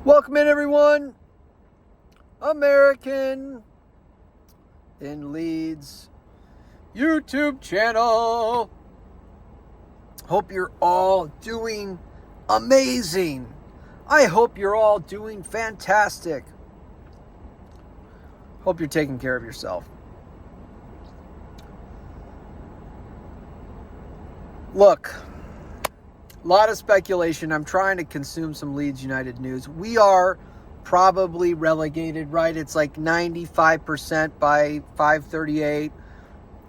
Welcome in, everyone. American in Leeds YouTube channel. Hope you're all doing amazing. I hope you're all doing fantastic. Hope you're taking care of yourself. Look, a lot of speculation. I'm trying to consume some Leeds United news. We are probably relegated, right? It's like 95% by 5:38.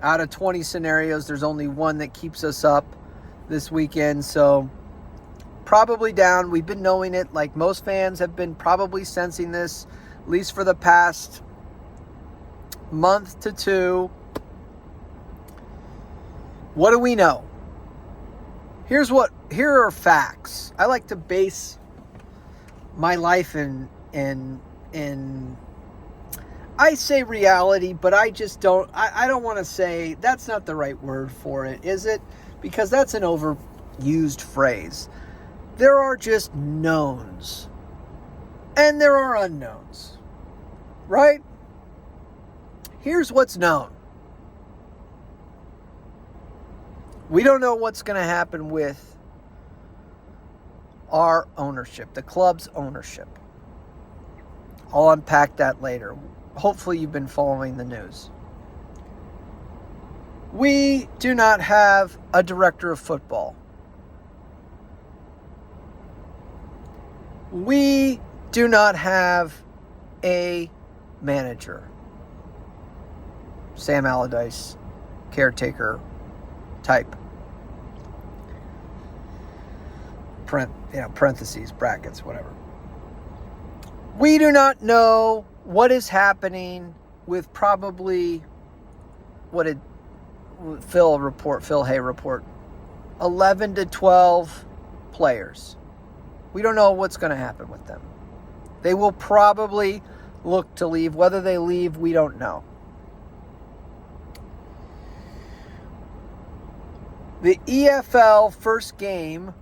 Out of 20 scenarios, there's only one that keeps us up this weekend. So probably down. We've been knowing it. Like most fans have been probably sensing this, at least for the past month to two. What do we know? Here are facts. I like to base my life in I say reality, but I just don't want to say, that's not the right word for it, is it? Because that's an overused phrase. There are just knowns and there are unknowns, right? Here's what's known. We don't know what's going to happen with our ownership, the club's ownership. I'll unpack that later. Hopefully you've been following the news. We do not have a director of football. We do not have a manager. Sam Allardyce, caretaker type. Parentheses, brackets, whatever. We do not know what is happening with probably, what did Phil Hay report, 11 to 12 players. We don't know what's going to happen with them. They will probably look to leave. Whether they leave, we don't know. The EFL first game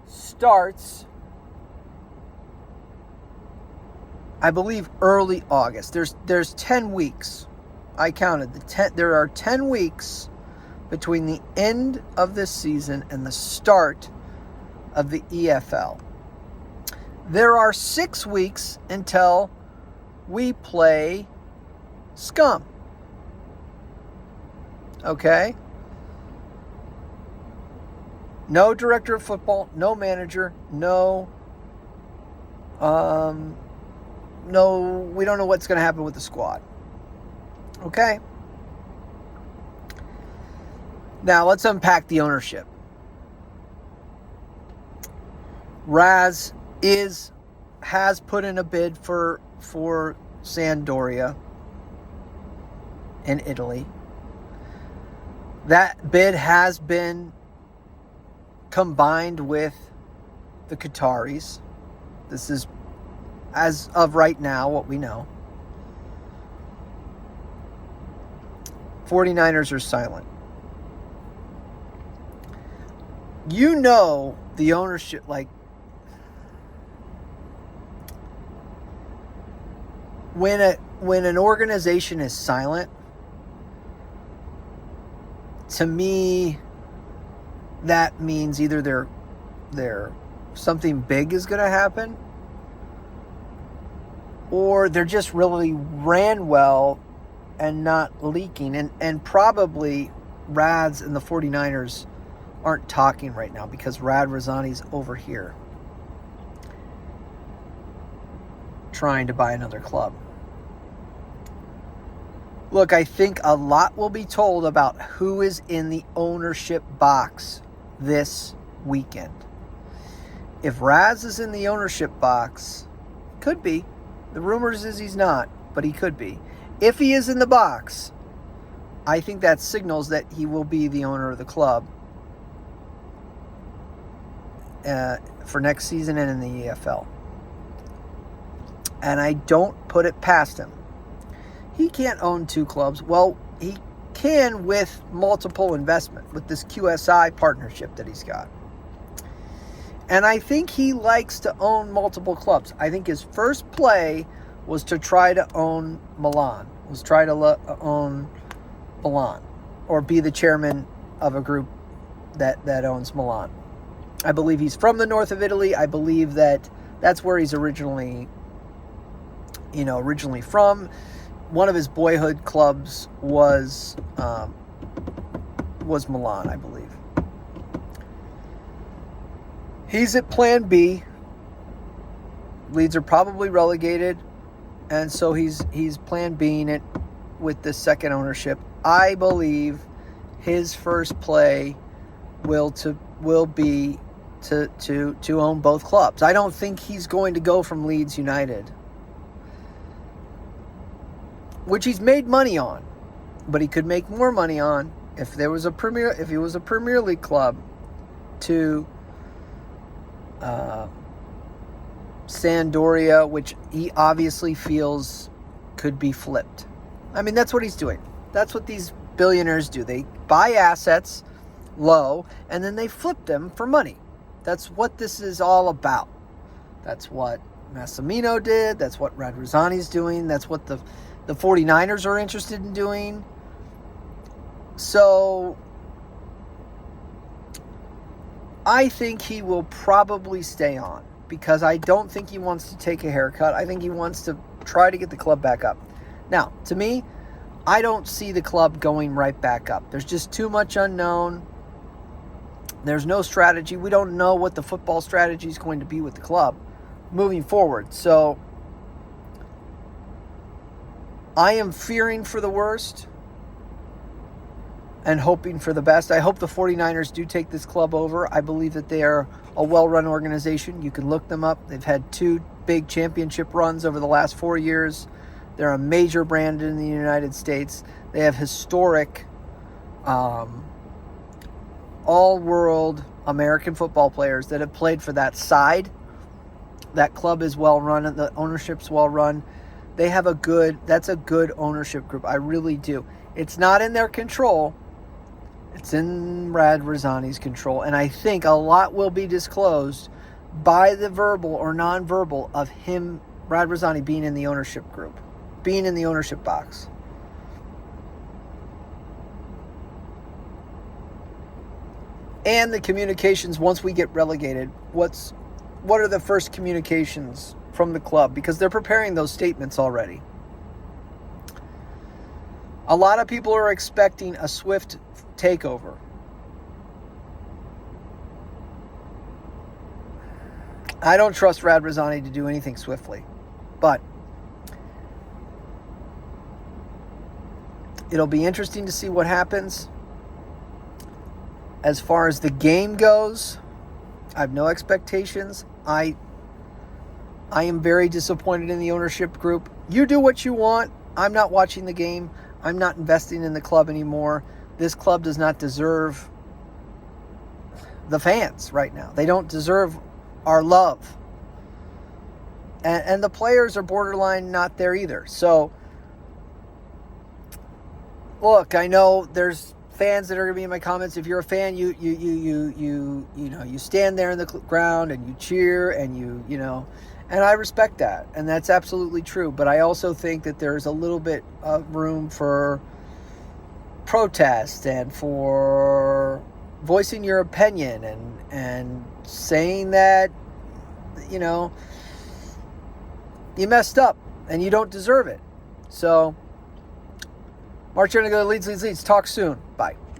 starts, I believe, early August. There's 10 weeks. I counted there are 10 weeks between the end of this season and the start of the EFL. There are 6 weeks until we play Scum. Okay? No director of football, no manager, no, we don't know what's going to happen with the squad. Okay? Now, let's unpack the ownership. Raz has put in a bid for Sampdoria in Italy. That bid has been combined with the Qataris. This is, as of right now, what we know. 49ers are silent. You know the ownership, like, when an organization is silent, to me, that means either they're something big is going to happen, or they're just really ran well and not leaking. And probably Rads and the 49ers aren't talking right now because Rad Razzani's over here trying to buy another club. Look, I think a lot will be told about who is in the ownership box this weekend. If Raz is in the ownership box, could be. The rumors is he's not, but he could be. If he is in the box, I think that signals that he will be the owner of the club for next season and in the EFL. And I don't put it past him. He can't own two clubs. Well, he can with multiple investment, with this QSI partnership that he's got. And I think he likes to own multiple clubs. I think his first play was to try to own Milan, own Milan, or be the chairman of a group that owns Milan. I believe he's from the north of Italy. I believe that's where he's originally from. One of his boyhood clubs was Milan, I believe. He's at Plan B. Leeds are probably relegated, and so he's Plan Bing it with the second ownership. I believe his first play will be to own both clubs. I don't think he's going to go from Leeds United, which he's made money on, but he could make more money on if he was a Premier League club, to Sampdoria, which he obviously feels could be flipped. I mean, that's what he's doing. That's what these billionaires do. They buy assets low and then they flip them for money. That's what this is all about. That's what Massimino did. That's what Radrizzani's doing. That's what the 49ers are interested in doing. So I think he will probably stay on, because I don't think he wants to take a haircut. I think he wants to try to get the club back up. Now, to me, I don't see the club going right back up. There's just too much unknown. There's no strategy. We don't know what the football strategy is going to be with the club moving forward. So I am fearing for the worst and hoping for the best. I hope the 49ers do take this club over. I believe that they are a well-run organization. You can look them up. They've had 2 big championship runs over the last 4 years. They're a major brand in the United States. They have historic all-world American football players that have played for that side. That club is well-run. The ownership's well-run. That's a good ownership group. I really do. It's not in their control. It's in Radrizzani's control. And I think a lot will be disclosed by the verbal or non-verbal of him, Radrizzani, being in the ownership group, being in the ownership box. And the communications once we get relegated. What are the first communications from the club? Because they're preparing those statements already. A lot of people are expecting a swift takeover. I don't trust Radrizzani to do anything swiftly, but it'll be interesting to see what happens. As far as the game goes, I have no expectations. I am very disappointed in the ownership group. You do what you want. I'm not watching the game. I'm not investing in the club anymore. This club does not deserve the fans right now. They don't deserve our love. And the players are borderline not there either. So, look, I know there's fans that are going to be in my comments. If you're a fan, you stand there in the ground and you cheer and and I respect that, and that's absolutely true. But I also think that there's a little bit of room for protest and for voicing your opinion and saying that, you messed up and you don't deserve it. So, March, you're going to go to Leeds. Talk soon. Bye.